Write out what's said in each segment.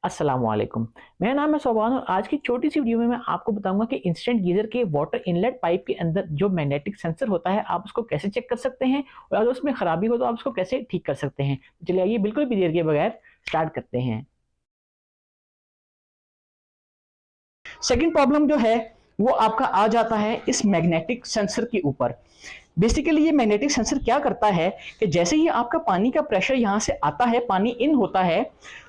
अस्सलाम वालेकुम। मेरा नाम है सोबान और आज की छोटी सी वीडियो में मैं आपको बताऊंगा कि इंस्टेंट गीजर के वाटर इनलेट पाइप के अंदर जो मैग्नेटिक सेंसर होता है आप उसको कैसे चेक कर सकते हैं और अगर उसमें खराबी हो तो आप उसको कैसे ठीक कर सकते हैं। चलिए आइए बिल्कुल भी देर के बगैर स्टार्ट करते हैं। सेकंड प्रॉब्लम जो है वो आपका आ जाता है इस मैग्नेटिक सेंसर के ऊपर। बेसिकली ये मैग्नेटिक सेंसर क्या करता है कि जैसे ही आपका पानी का प्रेशर यहाँ से आता है, पानी इन होता है,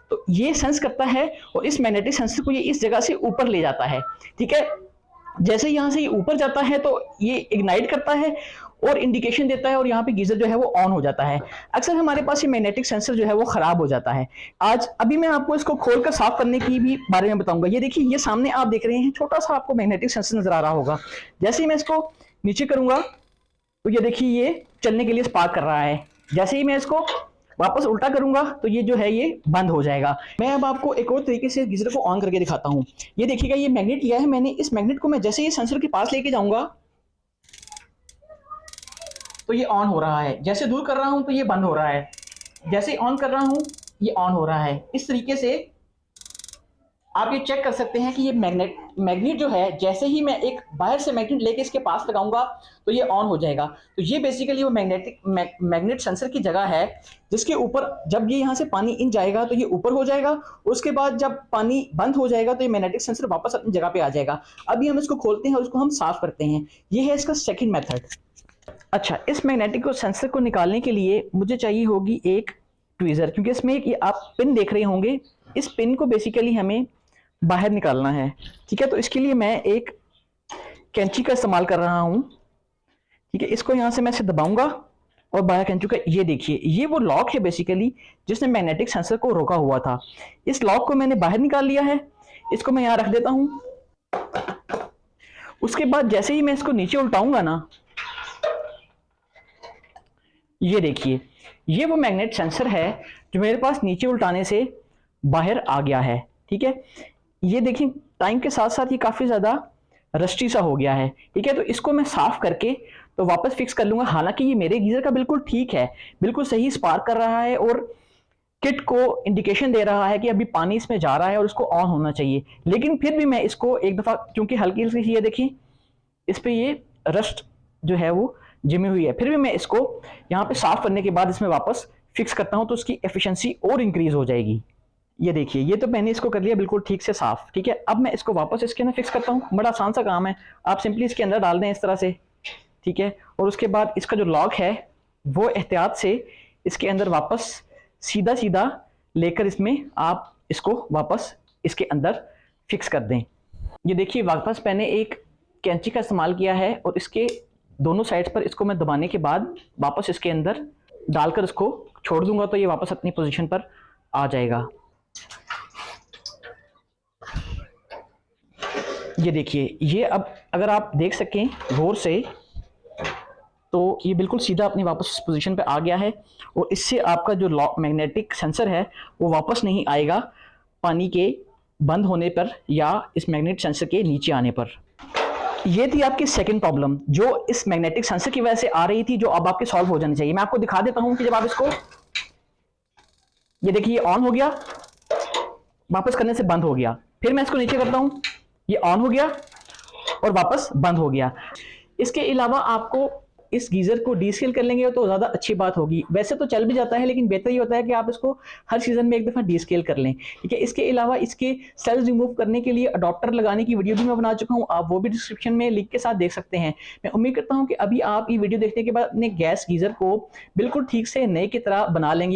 तो ये सेंस करता है और इस मैग्नेटिक सेंसर को ये इस जगह से ऊपर ले जाता है। ठीक है, जैसे यहाँ से ये ऊपर जाता है तो ये इग्नाइट करता है और इंडिकेशन देता है और यहाँ पे गीजर जो है वो ऑन हो जाता है। अक्सर हमारे पास ये मैग्नेटिक सेंसर जो है वो खराब हो जाता है। आज अभी मैं आपको इसको खोलकर साफ करने की भी बारे में बताऊंगा। ये देखिए, ये सामने आप देख रहे हैं छोटा सा आपको मैग्नेटिक सेंसर नजर आ रहा होगा। जैसे ही मैं इसको नीचे करूंगा तो ये देखिए ये चलने के लिए स्पार्क कर रहा है। जैसे ही मैं इसको वापस उल्टा करूंगा तो ये जो है ये बंद हो जाएगा। मैं अब आपको एक और तरीके से गीजर को ऑन करके दिखाता हूँ। ये देखिएगा, ये मैग्नेट लिया है मैंने। इस मैग्नेट को मैं जैसे ही सेंसर के पास लेके जाऊंगा तो ये ऑन हो रहा है। जैसे दूर कर रहा हूं तो ये बंद हो रहा है। जैसे ऑन कर रहा हूं ये ऑन हो रहा है। इस तरीके से आप ये चेक कर सकते हैं कि ये मैग्नेट जो है, जैसे ही मैं एक बाहर से मैग्नेट लेके इसके पास लगाऊंगा तो ये ऑन हो जाएगा। तो ये बेसिकली वो मैग्नेट सेंसर की जगह है जिसके ऊपर जब ये यहाँ से पानी इन जाएगा तो ये ऊपर हो जाएगा। उसके बाद जब पानी बंद हो जाएगा तो ये मैग्नेटिक सेंसर वापस अपनी जगह पे आ जाएगा। अभी हम इसको खोलते हैं और उसको हम साफ करते हैं। ये है इसका सेकेंड मेथड। अच्छा, इस मैग्नेटिक सेंसर को निकालने के लिए मुझे चाहिए होगी एक ट्वीजर, क्योंकि इसमें एक आप पिन देख रहे होंगे। इस पिन को बेसिकली हमें बाहर निकालना है। ठीक है, तो इसके लिए मैं एक कैंची का इस्तेमाल कर रहा हूं। ठीक है, इसको यहां से मैं इसे दबाऊंगा और बाहर कैंची का, ये देखिए ये वो लॉक है बेसिकली जिसने मैग्नेटिक सेंसर को रोका हुआ था। इस लॉक को मैंने बाहर निकाल लिया है। इसको मैं यहां रख देता हूं। उसके बाद जैसे ही मैं इसको नीचे उल्टाऊंगा ना, ये देखिए ये वो मैग्नेट सेंसर है जो मेरे पास नीचे उल्टाने से बाहर आ गया है। ठीक है, ये देखिए टाइम के साथ साथ ये काफी ज्यादा रस्टी सा हो गया है। ठीक है, तो इसको मैं साफ करके तो वापस फिक्स कर लूंगा। हालांकि ये मेरे गीजर का बिल्कुल ठीक है, बिल्कुल सही स्पार्क कर रहा है और किट को इंडिकेशन दे रहा है कि अभी पानी इसमें जा रहा है और इसको ऑन होना चाहिए। लेकिन फिर भी मैं इसको एक दफा, क्योंकि हल्की हल्की ये देखिए इस पे ये रस्ट जो है वो जमी हुई है, फिर भी मैं इसको यहाँ पे साफ करने के बाद इसमें वापस फिक्स करता हूँ तो उसकी एफिशिएंसी और इंक्रीज हो जाएगी। ये देखिए, ये तो मैंने इसको कर लिया बिल्कुल ठीक से साफ। ठीक है, अब मैं इसको वापस इसके अंदर फिक्स करता हूँ। बड़ा आसान सा काम है, आप सिंपली इसके अंदर डाल दें इस तरह से। ठीक है, और उसके बाद इसका जो लॉक है वो एहतियात से इसके अंदर वापस सीधा सीधा लेकर इसमें आप इसको वापस इसके अंदर फिक्स कर दें। ये देखिए, वापस मैंने एक कैंची का इस्तेमाल किया है और इसके दोनों साइड्स पर इसको मैं दबाने के बाद वापस इसके अंदर डालकर इसको छोड़ दूंगा तो ये वापस अपनी पोजीशन पर आ जाएगा। ये देखिए, ये अब अगर आप देख सकें गौर से तो ये बिल्कुल सीधा अपनी वापस इस पोजीशन पे आ गया है और इससे आपका जो मैग्नेटिक सेंसर है वो वापस नहीं आएगा पानी के बंद होने पर या इस मैग्नेट सेंसर के नीचे आने पर। ये थी आपकी सेकंड प्रॉब्लम जो इस मैग्नेटिक सेंसर की वजह से आ रही थी, जो अब आपके सॉल्व हो जानी चाहिए। मैं आपको दिखा देता हूं कि जब आप इसको, ये देखिए ऑन हो गया, वापस करने से बंद हो गया। फिर मैं इसको नीचे करता हूं, ये ऑन हो गया और वापस बंद हो गया। इसके अलावा आपको इस गीजर को डीस्केल कर लेंगे तो ज्यादा अच्छी बात होगी। वैसे तो चल भी जाता है लेकिन बेहतर ये होता है कि आप इसको हर सीजन में एक दफा डीस्केल कर लें। ठीक है, इसके अलावा इसके सेल्स रिमूव करने के लिए अडॉप्टर लगाने की वीडियो भी मैं बना चुका हूं, आप वो भी डिस्क्रिप्शन में लिंक के साथ देख सकते हैं। मैं उम्मीद करता हूं कि अभी आप ये वीडियो देखने के बाद अपने गैस गीजर को बिल्कुल ठीक से नए की तरह बना लेंगे।